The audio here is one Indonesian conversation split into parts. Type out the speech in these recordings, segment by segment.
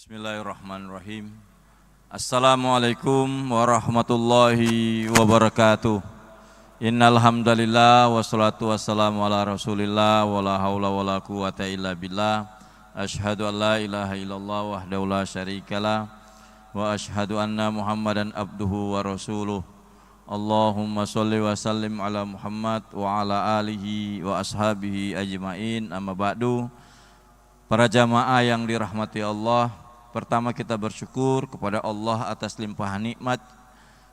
Bismillahirrahmanirrahim. Assalamualaikum warahmatullahi wabarakatuh. Innal hamdalillah wassalatu wassalamu ala Rasulillah wala haula wala quwata illa billah. Asyhadu an la ilaha illallah wahdahu la syarikalah wa asyhadu anna Muhammadan abduhu wa rasuluh. Allahumma sholli wa sallim ala Muhammad wa ala alihi wa ashabihi ajmain. Amma ba'du. Para jamaah yang dirahmati Allah, pertama kita bersyukur kepada Allah atas limpahan nikmat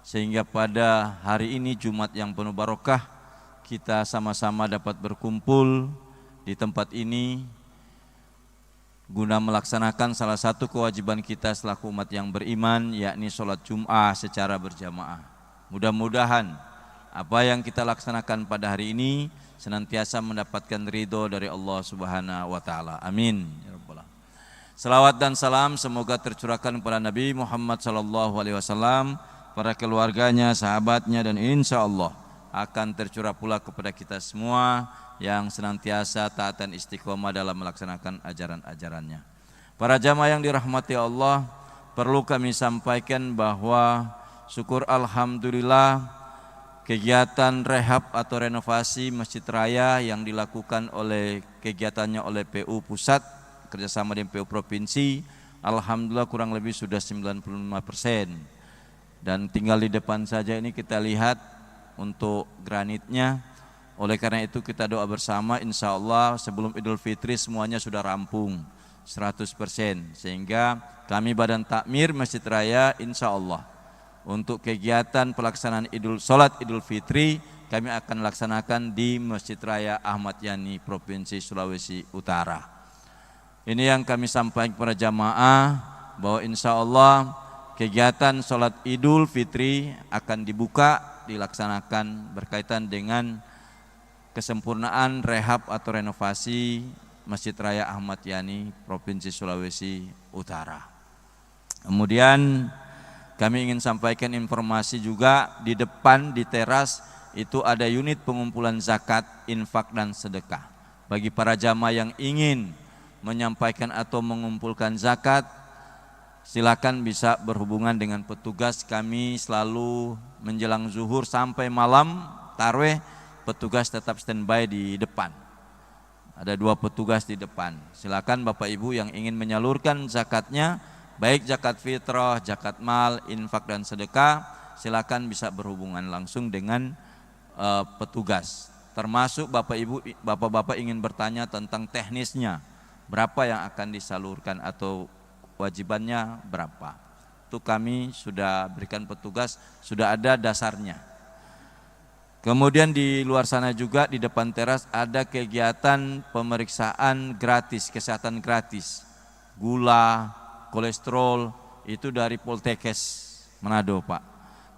sehingga pada hari ini Jumat yang penuh barokah kita sama-sama dapat berkumpul di tempat ini guna melaksanakan salah satu kewajiban kita selaku umat yang beriman, yakni sholat Jum'ah secara berjamaah. Mudah-mudahan apa yang kita laksanakan pada hari ini senantiasa mendapatkan ridho dari Allah Subhanahu wa taala. Amin ya rabbal alamin. Salawat dan salam semoga tercurahkan kepada Nabi Muhammad sallallahu alaihi wasallam, para keluarganya, sahabatnya, dan insya Allah akan tercurah pula kepada kita semua yang senantiasa taat dan istiqomah dalam melaksanakan ajaran-ajarannya. Para jamaah yang dirahmati Allah, perlu kami sampaikan bahwa syukur alhamdulillah kegiatan rehab atau renovasi Masjid Raya yang dilakukan oleh kegiatannya oleh PU Pusat kerjasama dengan PU Provinsi, alhamdulillah kurang lebih sudah 95%. Dan tinggal di depan saja ini kita lihat untuk granitnya. Oleh karena itu kita doa bersama, insya Allah sebelum Idul Fitri semuanya sudah rampung 100%. Sehingga kami Badan Takmir Masjid Raya insya Allah untuk kegiatan pelaksanaan sholat Idul Fitri kami akan laksanakan di Masjid Raya Ahmad Yani Provinsi Sulawesi Utara. Ini yang kami sampaikan kepada jamaah bahwa insya Allah kegiatan sholat Idul Fitri akan dibuka dilaksanakan berkaitan dengan kesempurnaan rehab atau renovasi Masjid Raya Ahmad Yani Provinsi Sulawesi Utara. Kemudian kami ingin sampaikan informasi juga di depan di teras itu ada unit pengumpulan zakat, infak dan sedekah. Bagi para jamaah yang ingin menyampaikan atau mengumpulkan zakat, silakan bisa berhubungan dengan petugas. Kami selalu menjelang zuhur sampai malam tarawih, petugas tetap standby di depan. Ada 2 petugas di depan. Silakan Bapak Ibu yang ingin menyalurkan zakatnya, baik zakat fitrah, zakat mal, infak dan sedekah, silakan bisa berhubungan langsung dengan petugas. Termasuk Bapak Ibu, Bapak-bapak ingin bertanya tentang teknisnya, berapa yang akan disalurkan atau wajibannya berapa. Itu kami sudah berikan petugas, sudah ada dasarnya. Kemudian di luar sana juga di depan teras ada kegiatan pemeriksaan gratis, kesehatan gratis. Gula, kolesterol itu dari Poltekkes Manado, Pak.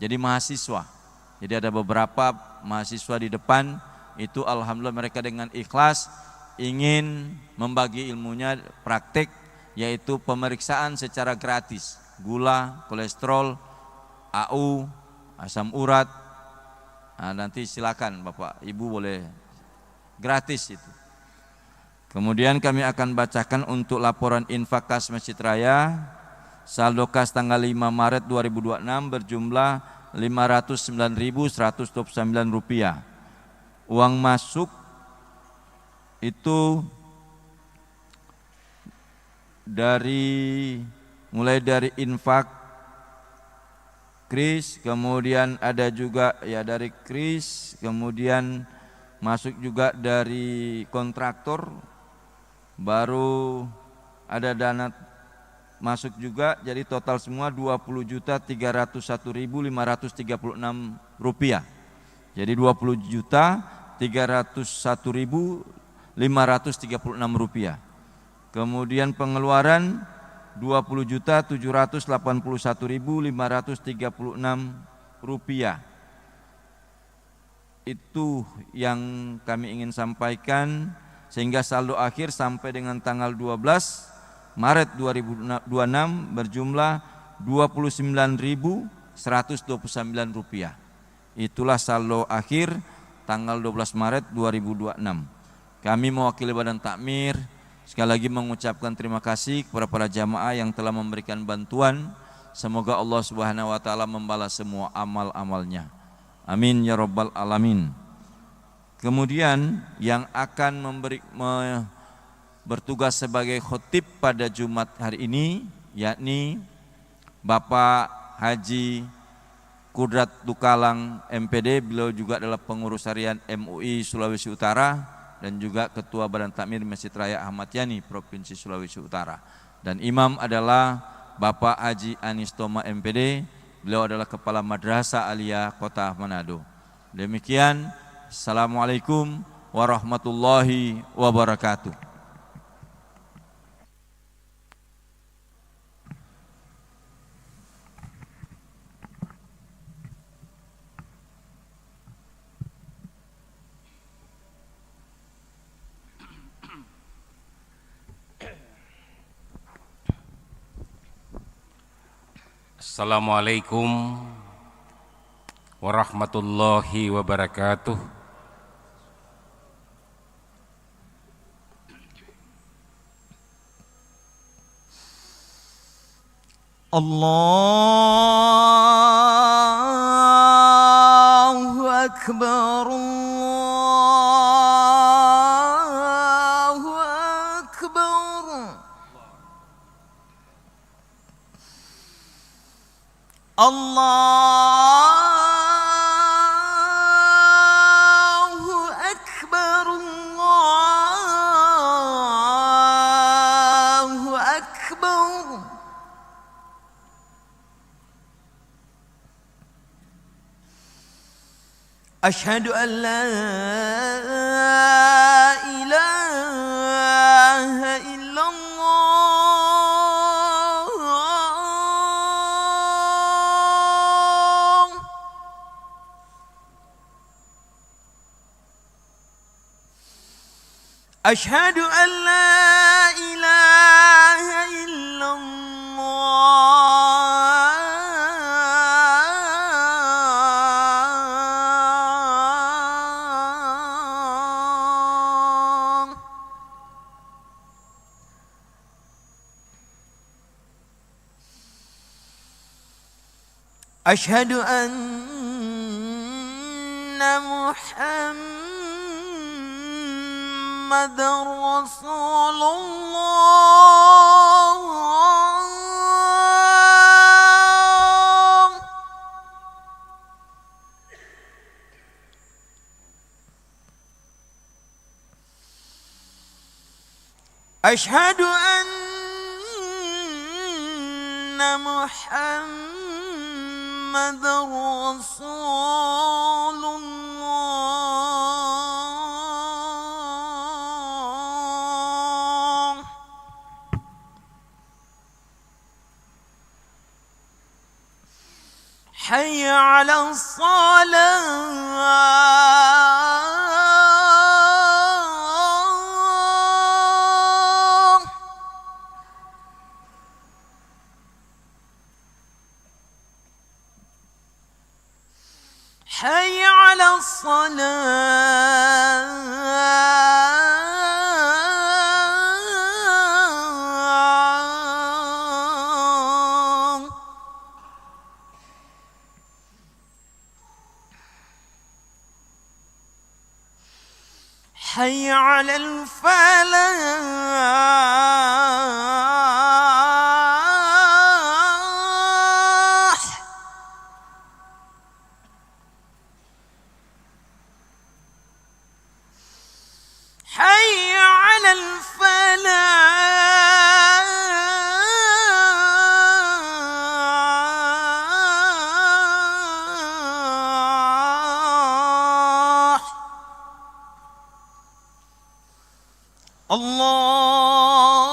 Jadi mahasiswa. Jadi ada beberapa mahasiswa di depan itu alhamdulillah mereka dengan ikhlas ingin membagi ilmunya praktik, yaitu pemeriksaan secara gratis. Gula, kolesterol, AU, asam urat. Nah, nanti silakan Bapak Ibu boleh gratis itu. Kemudian kami akan bacakan untuk laporan infak kas Masjid Raya. Saldo kas tanggal 5 Maret 2026 berjumlah Rp509.129. Uang masuk itu mulai dari infak kris, kemudian ada juga ya dari kris, kemudian masuk juga dari kontraktor, baru ada dana masuk juga, jadi total semua Rp20.301.536. Jadi Rp20.301.536. Kemudian pengeluaran Rp20.781.536. Itu yang kami ingin sampaikan, sehingga saldo akhir sampai dengan tanggal 12 Maret 2026 berjumlah Rp29.129. Itulah saldo akhir tanggal 12 Maret 2026. Kami mewakili Badan Takmir Sekali lagi mengucapkan terima kasih kepada para jamaah yang telah memberikan bantuan. Semoga Allah Subhanahu wa taala membalas semua amal-amalnya. Amin ya rabbal alamin. Kemudian yang akan bertugas sebagai khotib pada Jumat hari ini yakni Bapak Haji Kudrat Dukalang MPD, beliau juga adalah pengurus harian MUI Sulawesi Utara dan juga Ketua Badan Takmir Masjid Raya Ahmad Yani Provinsi Sulawesi Utara. Dan imam adalah Bapak Haji Anis Toma MPD, beliau adalah Kepala Madrasah Aliyah Kota Manado. Demikian, Assalamualaikum warahmatullahi wabarakatuh. Assalamualaikum warahmatullahi wabarakatuh. Allahu Akbar, Allahu Akbar. Allahu Akbar, Allahu Akbar. Asyhadu an la ilaha illallah. Asyhadu an la ilaha illallah. Asyhadu anna Muhammadar Rasulullah. Asyhadu anna Muhammadar Rasulullah. Hayya 'alas salah. Hayya 'alas salah. Hayya 'alal falah. Hayya 'alal falah. Allah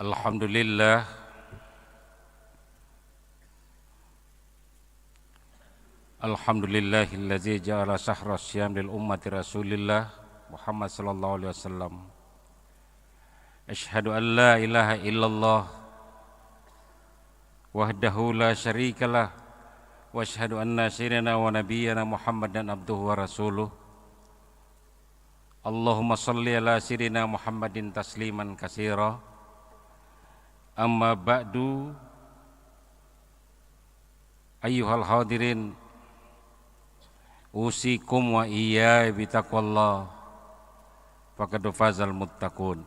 Alhamdulillah, Alhamdulillahillazi ja'ala syahra syam lil ummati Rasulillah Muhammad sallallahu alaihi wasallam. Asyhadu an la ilaha illallah wahdahu la syarikalah wa asyhadu anna sayyidina wa nabiyyana Muhammadan abduhu wa rasuluh. Allahumma salli ala sayyidina Muhammadin tasliman katsira. Amma ba'du, ayyuhal hadirin, usikum wa iyaya bitaqwallah, faqad fazal muttaqun.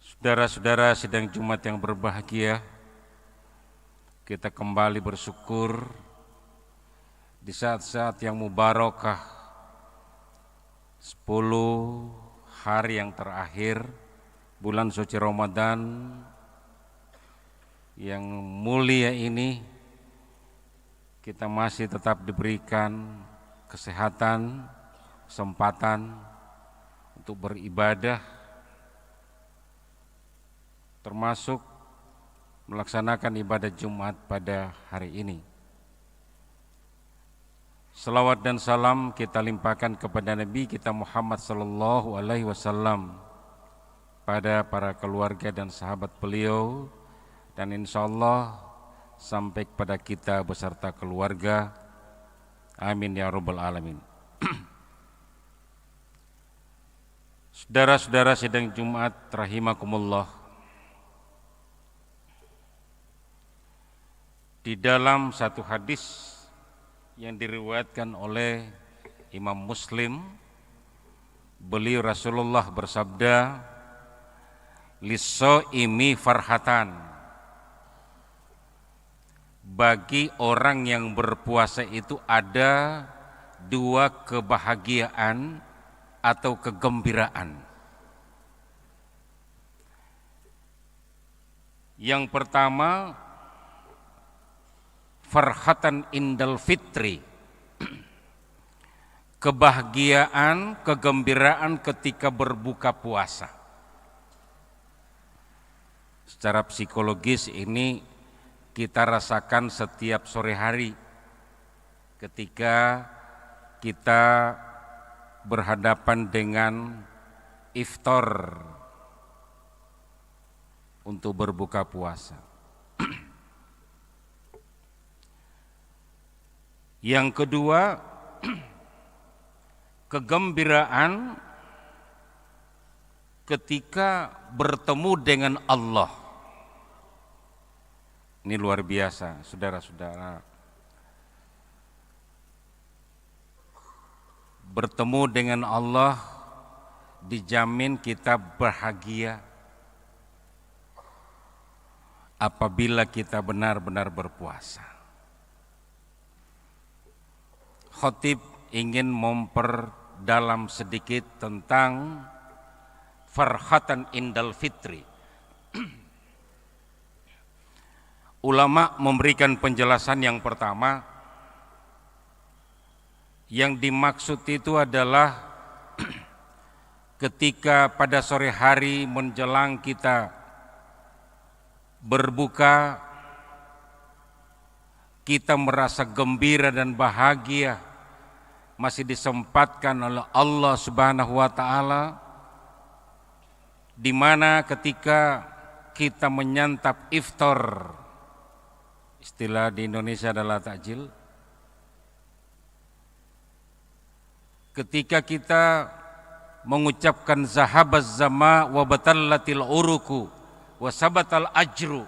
Saudara-saudara sidang Jumat yang berbahagia, kita kembali bersyukur di saat-saat yang mubarakah, 10 hari yang terakhir bulan suci Ramadan yang mulia ini, kita masih tetap diberikan kesehatan, kesempatan untuk beribadah, termasuk melaksanakan ibadah Jumat pada hari ini. Salawat dan salam kita limpahkan kepada Nabi kita Muhammad sallallahu alaihi wasallam, pada para keluarga dan sahabat beliau, dan insya Allah sampai kepada kita beserta keluarga. Amin ya rabbal alamin. Saudara-saudara sidang Jumat rahimakumullah, di dalam satu hadis yang diriwayatkan oleh Imam Muslim, beliau Rasulullah bersabda, "Lis-shaimi farhatan." Bagi orang yang berpuasa itu ada 2 kebahagiaan atau kegembiraan. Yang pertama, farhatan indal fitri, kebahagiaan, kegembiraan ketika berbuka puasa. Secara psikologis ini kita rasakan setiap sore hari ketika kita berhadapan dengan iftar untuk berbuka puasa. Yang kedua, kegembiraan ketika bertemu dengan Allah. Ini luar biasa, saudara-saudara. Bertemu dengan Allah dijamin kita bahagia apabila kita benar-benar berpuasa. Khatib ingin memperdalam sedikit tentang farhatan indal fitri. Ulama memberikan penjelasan yang pertama, yang dimaksud itu adalah ketika pada sore hari menjelang kita berbuka, kita merasa gembira dan bahagia, masih disempatkan oleh Allah Subhanahu wa taala, di mana ketika kita menyantap iftar, istilah di Indonesia adalah takjil, ketika kita mengucapkan zahabaz zama wa batallatil uruku wa sabatal ajru.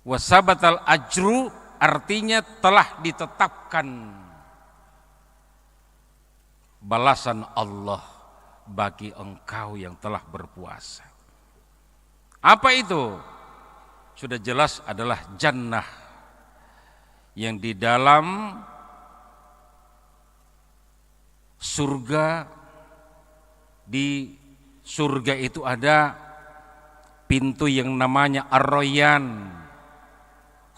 Wa sabatal ajru artinya telah ditetapkan balasan Allah bagi engkau yang telah berpuasa. Apa itu? Sudah jelas adalah jannah, yang di dalam surga, di surga itu ada pintu yang namanya Ar-Rayyan,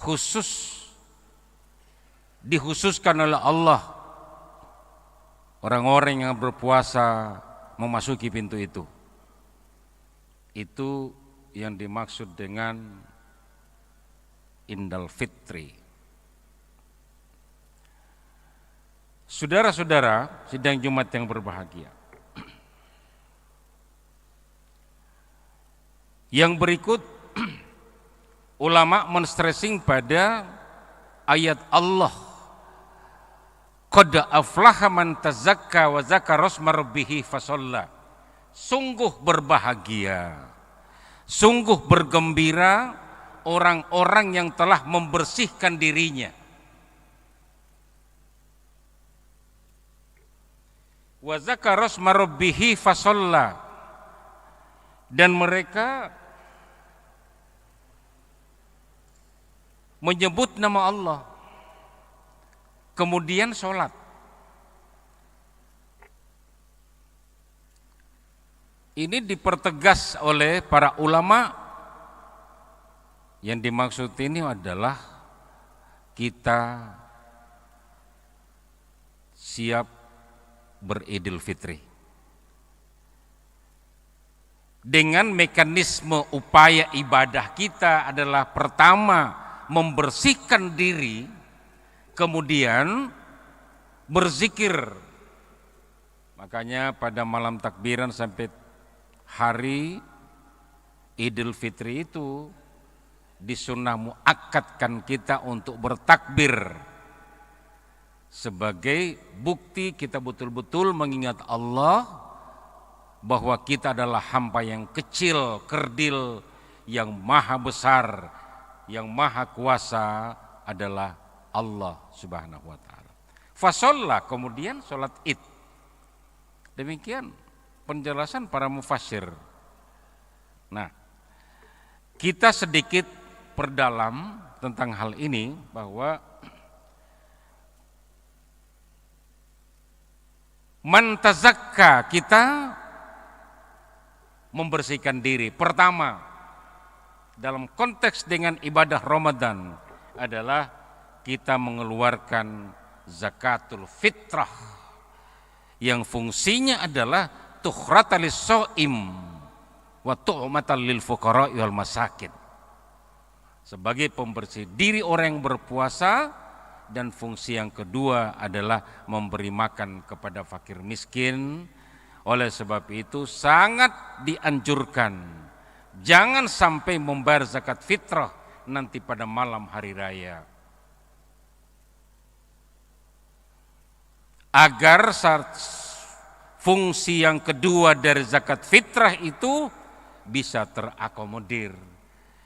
khusus dikhususkan oleh Allah orang-orang yang berpuasa memasuki pintu itu. Itu yang dimaksud dengan Idul Fitri. Saudara-saudara, sidang Jumat yang berbahagia. Yang berikut ulama men-stressing pada ayat Allah. Qad aflaha man tazakka wa zakara asma rabbih fasalla. Sungguh berbahagia, sungguh bergembira orang-orang yang telah membersihkan dirinya. Wa zakara asma rabbih fasalla. Dan mereka menyebut nama Allah, kemudian sholat. Ini dipertegas oleh para ulama. Yang dimaksud ini adalah kita siap beridul fitri dengan mekanisme upaya ibadah kita adalah pertama membersihkan diri, kemudian berzikir. Makanya pada malam takbiran sampai hari Idul Fitri itu disunnah muakkadkan kita untuk bertakbir sebagai bukti kita betul-betul mengingat Allah bahwa kita adalah hamba yang kecil, kerdil, yang maha besar, yang maha kuasa adalah Allah Subhanahu wa ta'ala. Fasolla, kemudian sholat id. Demikian penjelasan para mufassir. Nah, kita sedikit perdalam tentang hal ini bahwa man tazakka, kita membersihkan diri. Pertama, dalam konteks dengan ibadah Ramadan adalah kita mengeluarkan zakatul fitrah yang fungsinya adalah tukhratan lis-shaim wa tu'matan lil fuqara wal masakin. Sebagai pembersih diri orang yang berpuasa, dan fungsi yang kedua adalah memberi makan kepada fakir miskin. Oleh sebab itu sangat dianjurkan jangan sampai membayar zakat fitrah nanti pada malam hari raya, agar fungsi yang kedua dari zakat fitrah itu bisa terakomodir.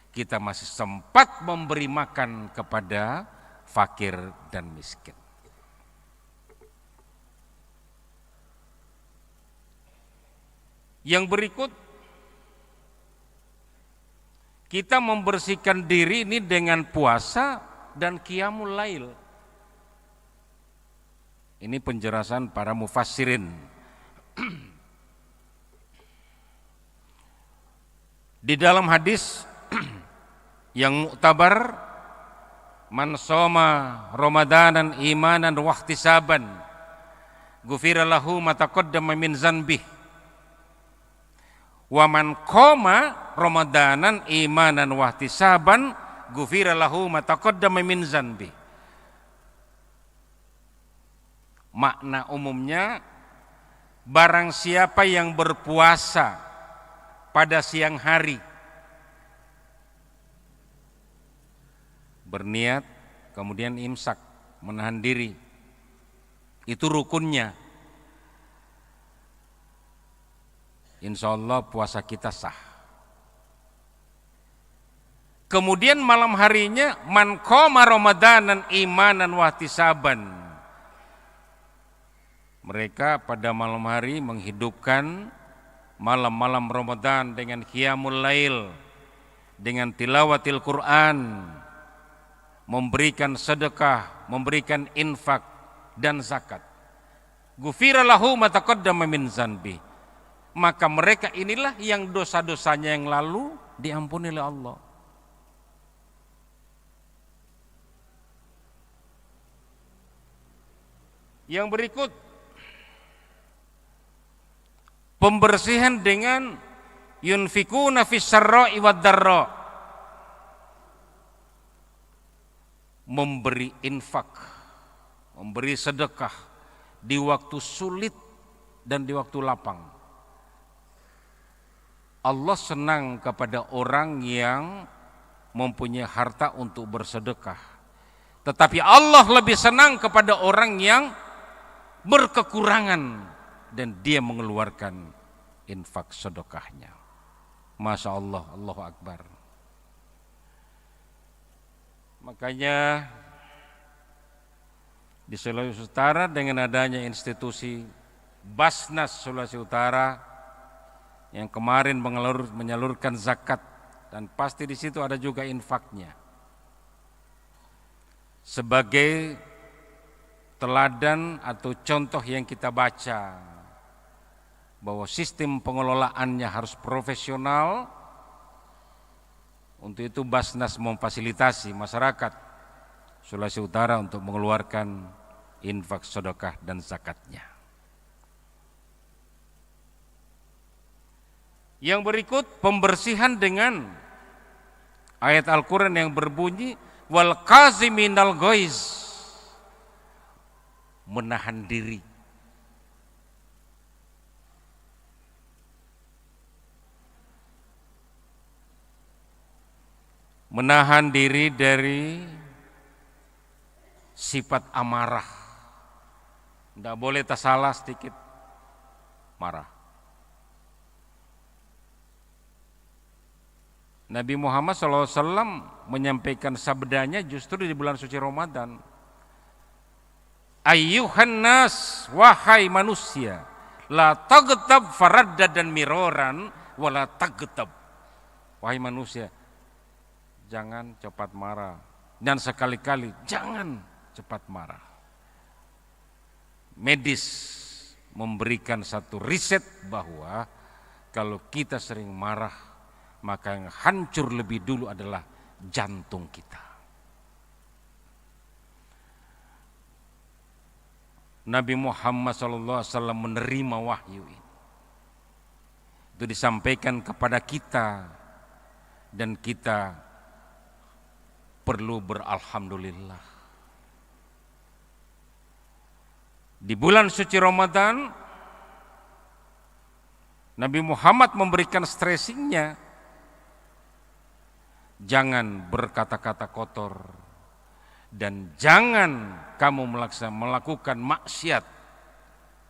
Kita masih sempat memberi makan kepada fakir dan miskin. Yang berikut, kita membersihkan diri ini dengan puasa dan qiyamul lail. Ini penjelasan para mufassirin. Di dalam hadis yang muktabar, man shoma ramadanan imanan wa ihtisaban ghufira lahu ma taqaddama min zanbih. Wa man qoma ramadanan imanan wa ihtisaban ghufira lahu ma taqaddama min zanbi. Makna umumnya, barang siapa yang berpuasa pada siang hari, berniat kemudian imsak, menahan diri, itu rukunnya, insya Allah puasa kita sah. Kemudian malam harinya, man qoma ramadanan imanan wa ihtisaban. Mereka pada malam hari menghidupkan malam-malam Ramadan dengan qiyamul lail, dengan tilawatil Quran, memberikan sedekah, memberikan infak dan zakat. Ghufira lahu ma taqaddama min zanbi. Maka mereka inilah yang dosa-dosanya yang lalu diampuni oleh Allah. Yang berikut, pembersihan dengan yunfikuna fis sarra'i wad dharra, memberi infak, memberi sedekah di waktu sulit dan di waktu lapang. Allah senang kepada orang yang mempunyai harta untuk bersedekah, tetapi Allah lebih senang kepada orang yang berkekurangan dan dia mengeluarkan infak sedekahnya. Masya Allah, Allahu Akbar. Makanya di Sulawesi Utara dengan adanya institusi Basnas Sulawesi Utara yang kemarin menyalurkan zakat, dan pasti di situ ada juga infaknya, sebagai teladan atau contoh yang kita baca bahwa sistem pengelolaannya harus profesional. Untuk itu Basnas memfasilitasi masyarakat Sulawesi Utara untuk mengeluarkan infak sedekah dan zakatnya. Yang berikut pembersihan dengan ayat Al-Quran yang berbunyi wal kaziminal ghaiz, menahan diri. Menahan diri dari sifat amarah. Tidak boleh tersalah sedikit marah. Nabi Muhammad SAW menyampaikan sabdanya justru di bulan suci Ramadan. Ayyuhan nas, wahai manusia, la tagtab faraddadan miroran wala tagtab. Wahai manusia, jangan cepat marah, dan sekali-kali jangan cepat marah. Medis memberikan satu riset bahwa kalau kita sering marah, maka yang hancur lebih dulu adalah jantung kita. Nabi Muhammad SAW menerima wahyu ini. Itu disampaikan kepada kita, dan kita perlu beralhamdulillah. Di bulan suci Ramadan, Nabi Muhammad memberikan stressingnya, jangan berkata-kata kotor dan jangan kamu melakukan maksiat,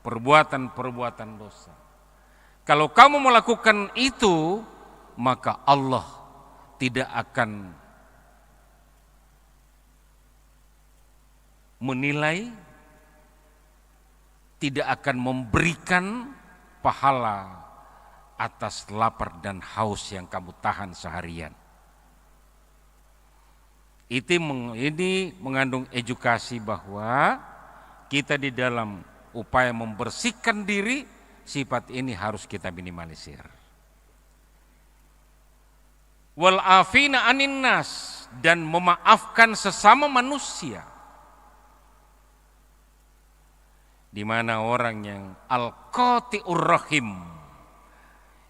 perbuatan-perbuatan dosa. Kalau kamu melakukan itu, maka Allah tidak akan menilai, tidak akan memberikan pahala atas lapar dan haus yang kamu tahan seharian. Ini mengandung edukasi bahwa kita di dalam upaya membersihkan diri, sifat ini harus kita minimalisir. Wal afina anin nas, dan memaafkan sesama manusia. Di mana orang yang al-qati'ur rahim,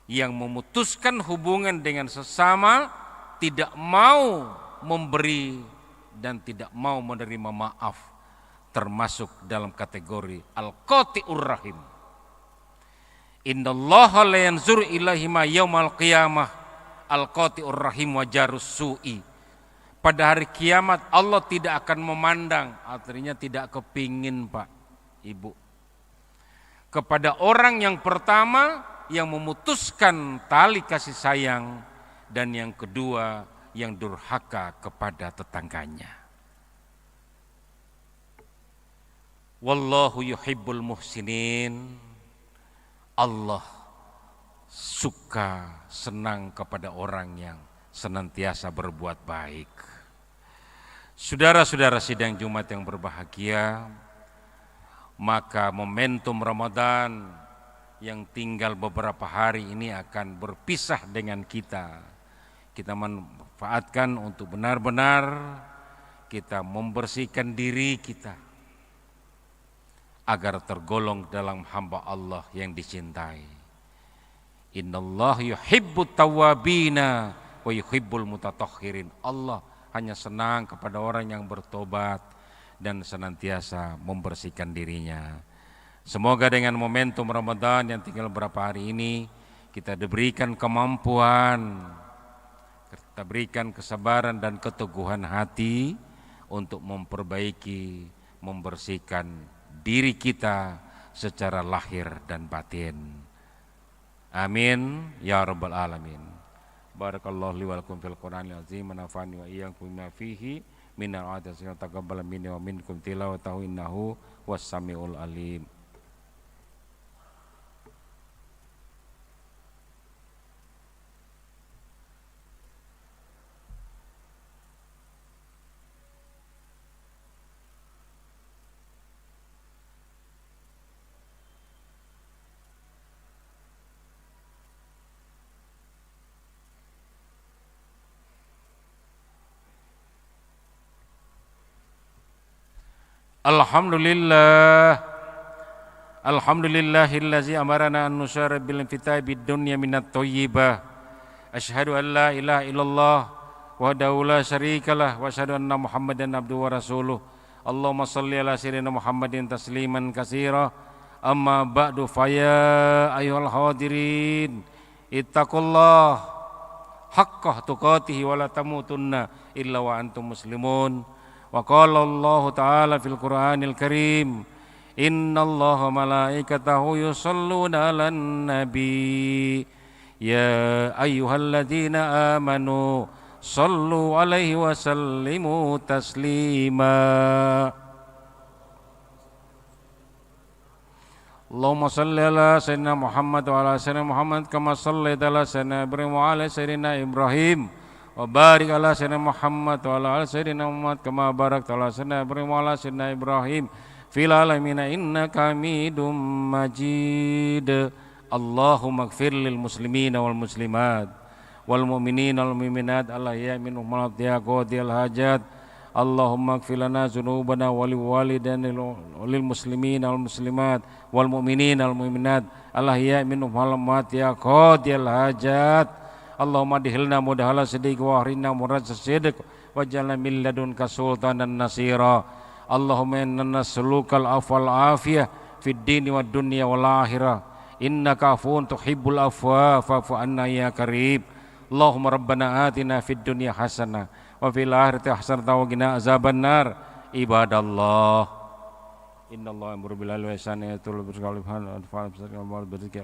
yang memutuskan hubungan dengan sesama, tidak mau memberi dan tidak mau menerima maaf, termasuk dalam kategori al-qati'ur rahim. Innallaha la yanzuru ilaihi ma yaumal qiyamah al-qati'ur rahim wa jarus su'i. Pada hari kiamat Allah tidak akan memandang, artinya tidak kepingin Pak Ibu, kepada orang yang pertama yang memutuskan tali kasih sayang, dan yang kedua yang durhaka kepada tetangganya. Wallahu yuhibbul muhsinin. Allah suka, senang kepada orang yang senantiasa berbuat baik. Saudara-saudara sidang Jumat yang berbahagia, maka momentum Ramadan yang tinggal beberapa hari ini akan berpisah dengan kita. Kita manfaatkan untuk benar-benar kita membersihkan diri kita agar tergolong dalam hamba Allah yang dicintai. Innallaha yuhibbut tawwabina wa yuhibbul mutatahhirin. Allah hanya senang kepada orang yang bertobat dan senantiasa membersihkan dirinya. Semoga dengan momentum Ramadan yang tinggal beberapa hari ini kita diberikan kemampuan, kita berikan kesabaran dan keteguhan hati untuk memperbaiki, membersihkan diri kita secara lahir dan batin. Amin ya rabbal alamin. Barakallahu li wa lakum fil Qur'anil azim wa nafa'ani wa iyyakum bima fihi minal ayati wa taqabbal minni wa minkum tilawatahu innahu was-sami'ul alim. Alhamdulillahillazi amarana an nusyara bil infita'i bid dunya minat thayyibah. Asyhadu an la ilaha illallah wahdahu la syarikalah wa asyhadu anna Muhammadan abduhu wa rasuluh. Allahumma shalli ala sayyidina Muhammadin tasliman katsira. Amma ba'du fa ya ayyuhal hadirin ittaqullah haqqa tuqatih wa la tamutunna illa wa antum muslimun. Wa qala Allah ta'ala fil Qur'anil Karim, innallaha malaikatahu yusholluna 'alan nabi ya ayyuhalladzina amanu shallu 'alaihi wa sallimu taslima. Allahumma shalli ala sayyidina Muhammad wa ala sayyidina Muhammad kama shallaita ala sayyidina Ibrahim wa ala sayyidina Ibrahim wa barik ala sayyidina Muhammad wa ala sayyidina Muhammad kama barakta ala sayyidina Ibrahim wa ala sayyidina Ibrahim fil alamin innaka Hamidum Majid. Allahumma ighfir lil muslimina wal muslimat wal mu'minina wal mu'minat al-ahya'i minhum wal qadiyal hajat. Allahumma ighfir lana dzunubana wa lil walidayna lil muslimina wal muslimat wal mu'minina wal mu'minat al-ahya'i minhum wal qadiyal hajat. Allahumma dihilna mudhala siddiq wa ahrina murad siddiq waj'alna min ladunka sultanan nasira. Allahumma inna nas'alukal afwal afiyah fid dini wad dunya wal akhirah. Innaka afuwun tuhibbul afwa fa'fu anna ya karim. Allahumma rabbana atina fid dunya hasanah wa fil akhirati hasanah wa qina azabannar. Ibadallah, innallaha ya'muru bil 'adli wa ihsani wa yatul bil qalbi wa bidzikri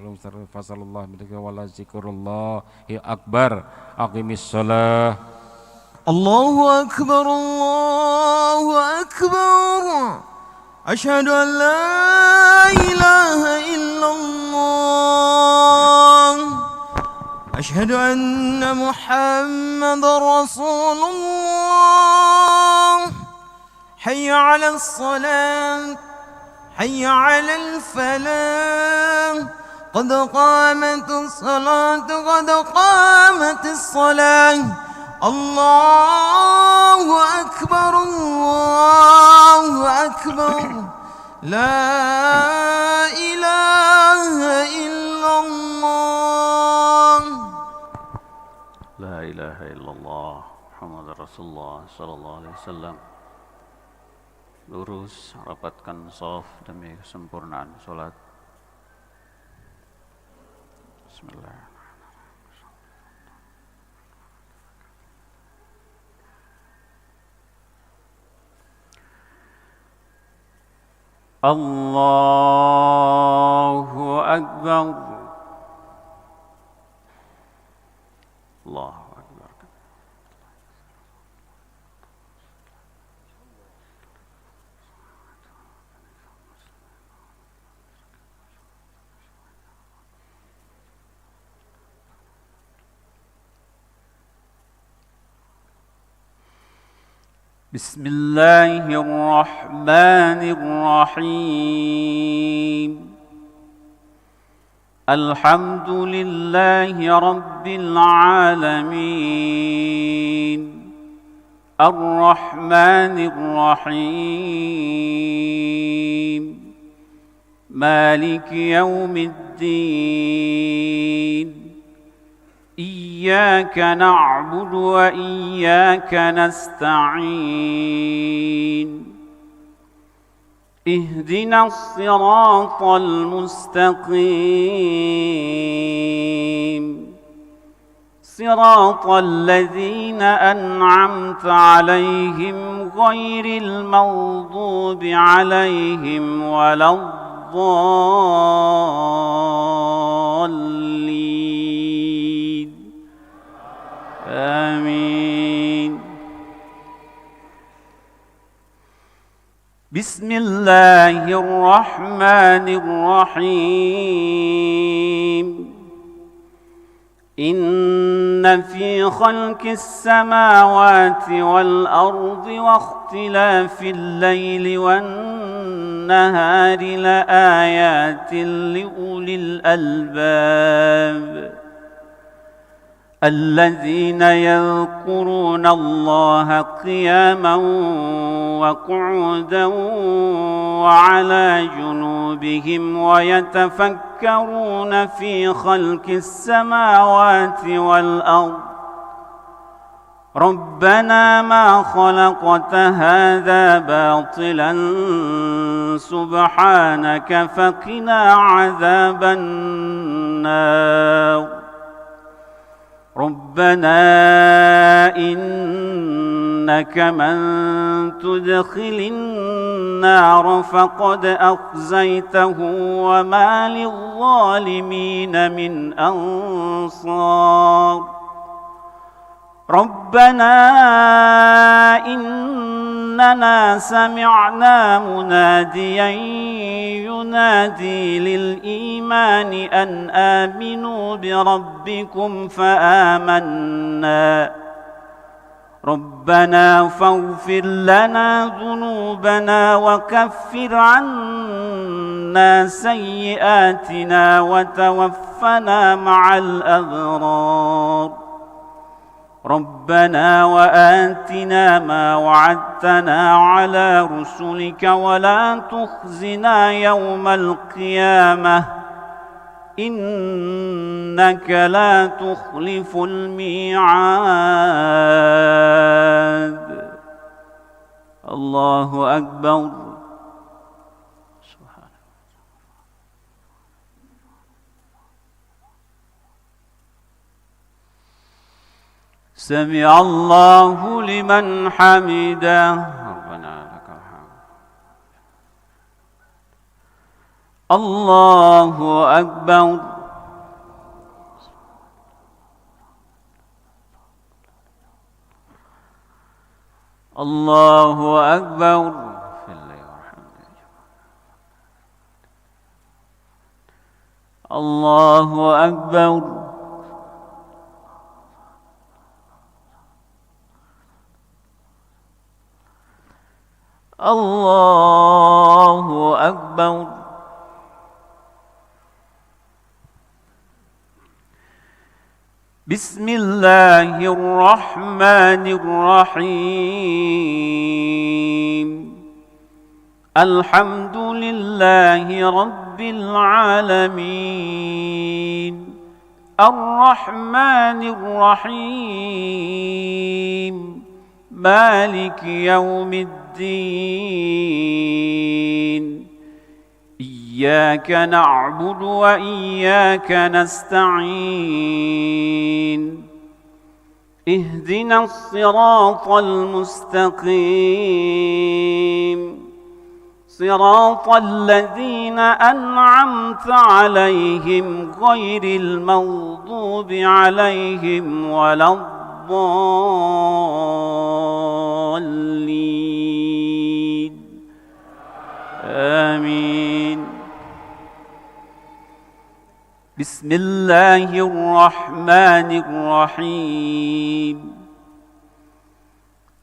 fasallallahu bidzikri wa la zikrullahi akbar. Aqimis shalah. Allahu akbar, Allahu akbar. Asyhadu an la ilaha illallah. Asyhadu anna Muhammadar Rasulullah. Hayya 'alas salat, hayya 'alal falah. Qad qamatis salat, qad qamatis salah. Allahu akbar, Allahu akbar. La ilaha illallah. La ilaha illallah Muhammad Rasulullah sallallahu alaihi wasallam. Lurus, rapatkan shaf demi kesempurnaan salat. Bismillah. Allahu Akbar. Allahu Akbar. بسم الله الرحمن الرحيم. الحمد لله رب العالمين. الرحمن الرحيم. مالك يوم الدين. الدين إياك نعبد وإياك نستعين اهدنا الصراط المستقيم صراط الذين أنعمت عليهم غير المغضوب عليهم ولا الضالين آمين. بسم الله الرحمن الرحيم إن في خلق السماوات والأرض واختلاف الليل والنهار لآيات لأولي الألباب الذين يذكرون الله قياما وقعودا وعلى جنوبهم ويتفكرون في خلق السماوات والأرض ربنا ما خلقت هذا باطلا سبحانك فقنا عذاب النار ربنا إنك من تدخل النار فقد أخزيته وما للظالمين من أنصار ربنا إننا سمعنا مناديا ينادي للإيمان أن آمنوا بربكم فآمنا ربنا فاغفر لنا ذنوبنا وكفر عنا سيئاتنا وتوفنا مع الأبرار ربنا وآتنا ما وعدتنا على رسلك ولا تخزنا يوم القيامة إنك لا تخلف الميعاد. الله أكبر. سمع الله لمن حمده ربنا لك الحمد. الله أكبر. الله أكبر. في الليل والحمد. الله أكبر. الله أكبر. بسم الله الرحمن الرحيم الحمد لله رب العالمين الرحمن الرحيم مالك يوم الدين إياك نعبد وإياك نستعين اهدنا الصراط المستقيم صراط الذين أنعمت عليهم غير المغضوب عليهم ولا الضالين آمين. بسم الله الرحمن الرحيم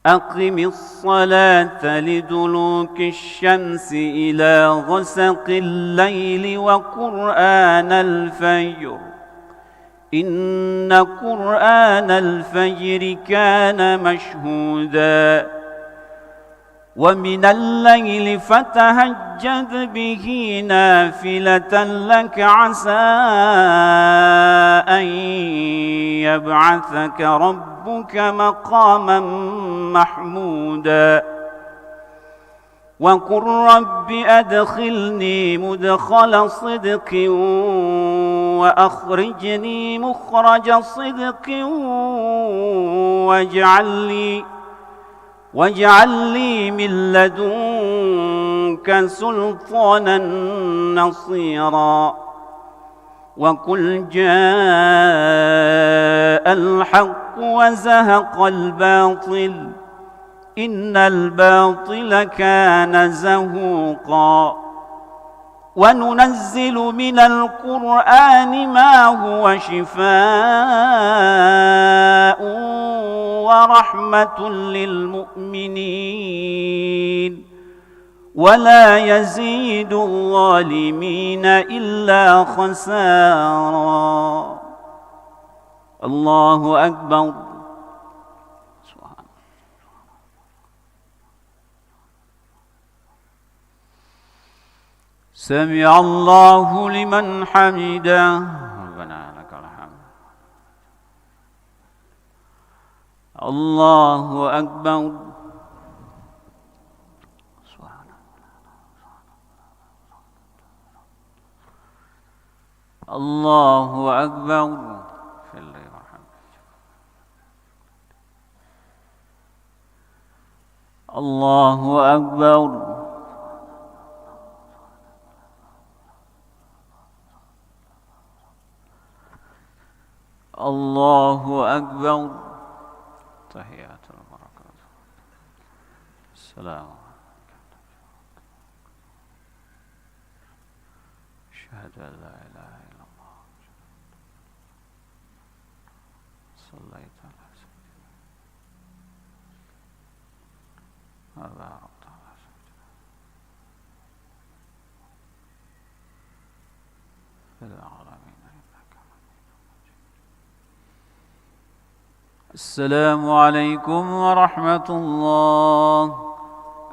أقم الصلاة لدلوك الشمس إلى غسق الليل وقرآن الفجر إن قرآن الفجر كان مشهودا ومن الليل فتهجد به نافلة لك عسى أن يبعثك ربك مقاما محمودا وقل رب أدخلني مدخل صدق وأخرجني مخرج صدق واجعل لي من لدنك سلطانا نصيرا وقل جاء الحق وزهق الباطل إن الباطل كان زهوقا وننزل من القرآن ما هو شفاء ورحمة للمؤمنين ولا يزيد الظالمين إلا خسارا. الله أكبر. سمع الله لمن حمده. ربنا لك الحمد. الله أكبر. الله أكبر. في الليل والحمد. الله أكبر. الله أكبر. تحيات البركات. السلام عليكم. أشهد أن لا إله إلا الله. صليت على سيدنا وباركت على سيدنا في العالمين إنك حميد مجيد. السلام عليكم ورحمة الله.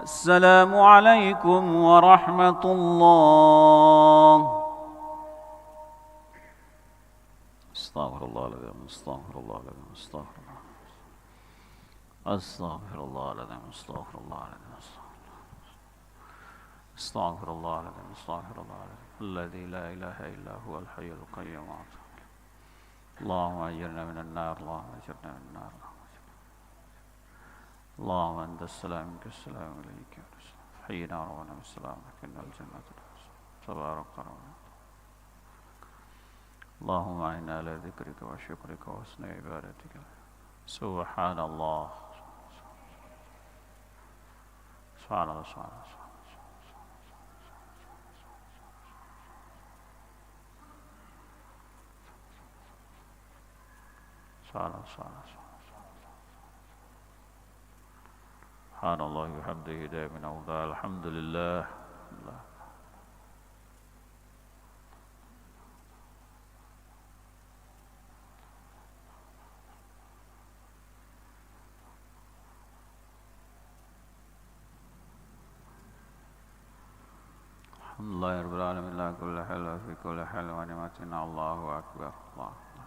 السلام عليكم ورحمة الله. استغفر الله العظيم. استغفر الله العظيم. استغفر الله. استغفر الله العظيم. استغفر الله العظيم. استغفر الله العظيم. استغفر الله العظيم الذي لا إله إلا هو الحي القيوم. اللهم أجرنا من النار. اللهم أجرنا من النار. اللهم أنت السلام منك السلام إليك حينا ربنا بالسلام إن الجنة تبارك ربنا. اللهم أعنا على ذكرك وشكرك وحسن عبادتك. سبحان الله. سبحان الله. سبحان الله. سبحان الله. سبحان الله وبحمده دائما أبدا. الحمد لله. الحمد لله رب العالمين لا كل حل وفي كل حل ونعمتنا. الله أكبر. الله أكبر.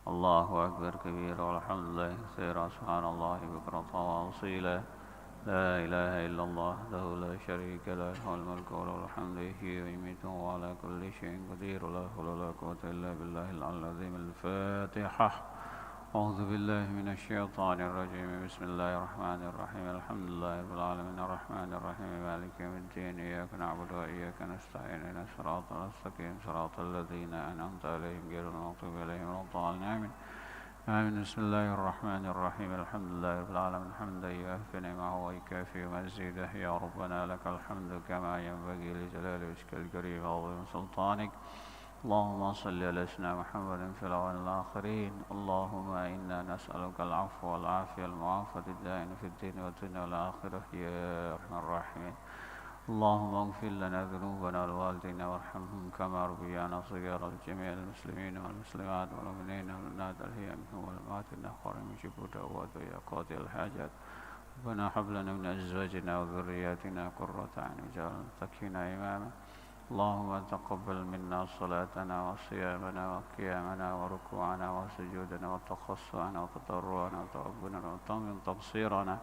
الله أكبر كبيرا والحمد لله كثيرا. سبحان الله بكرة وأصيلا. لا إله إلا الله وحده لا شريك له له الملك وله الحمد يحيي ويميت وهو على كل شيء قدير. لا حول ولا قوة إلا بالله العلي العظيم. الفاتحة. أعوذ بالله من الشيطان الرجيم. بسم الله الرحمن الرحيم. الحمد لله رب العالمين الرحمن الرحيم مالك يوم الدين. إياك نعبد وإياك نستعين اهدنا الصراط المستقيم صراط الذين أنعمت عليهم غير المغضوب عليهم ولا الضالين. آمين. بسم الله الرحمن الرحيم. الحمد لله رب العالمين حمدا يوافي نعمه ويكافئ مزيده. يا ربنا لك الحمد كما ينبغي لجلال وجهك الكريم وعظيم سلطانك. اللهم صل على سيدنا محمد في الأولين والآخرين. اللهم إنا نسألك العفو والعافية المعافاة الدائم في الدين والدنيا والآخرة يا أرحم الراحمين. اللهم اغفر لنا ذنوبنا ولوالدينا وارحمهم كما ربيانا صغارا لجميع المسلمين والمسلمات والمؤمنين والمؤمنات الأحياء منهم والأموات إنك قريب مجيب الدعوات ويا قاضي الحاجات ربنا هب لنا من أزواجنا وذرياتنا قرة أعين واجعلنا للمتقين إماما اللهم تقبل منا صلاتنا وصيامنا وقيامنا وركوعنا وسجودنا وتخصعنا وتضرعنا وتوبنا وتمن تقصيرنا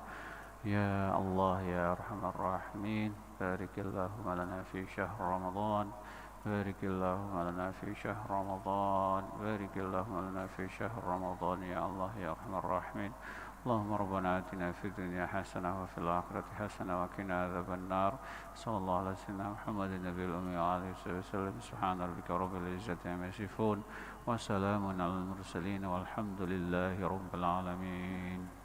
يا الله يا أرحم الراحمين بارك اللهم لنا في شهر رمضان بارك اللهم لنا في شهر رمضان بارك اللهم لنا في شهر رمضان يا الله يا أرحم الراحمين اللهم ربنا آتنا في الدنيا حسنة وفي الآخرة حسنة وقنا عذاب النار صلى الله على سيدنا محمد النبي الأمي وعلى آله وسلم سبحان ربك رب العزة عما يصفون وسلام على المرسلين والحمد لله رب العالمين.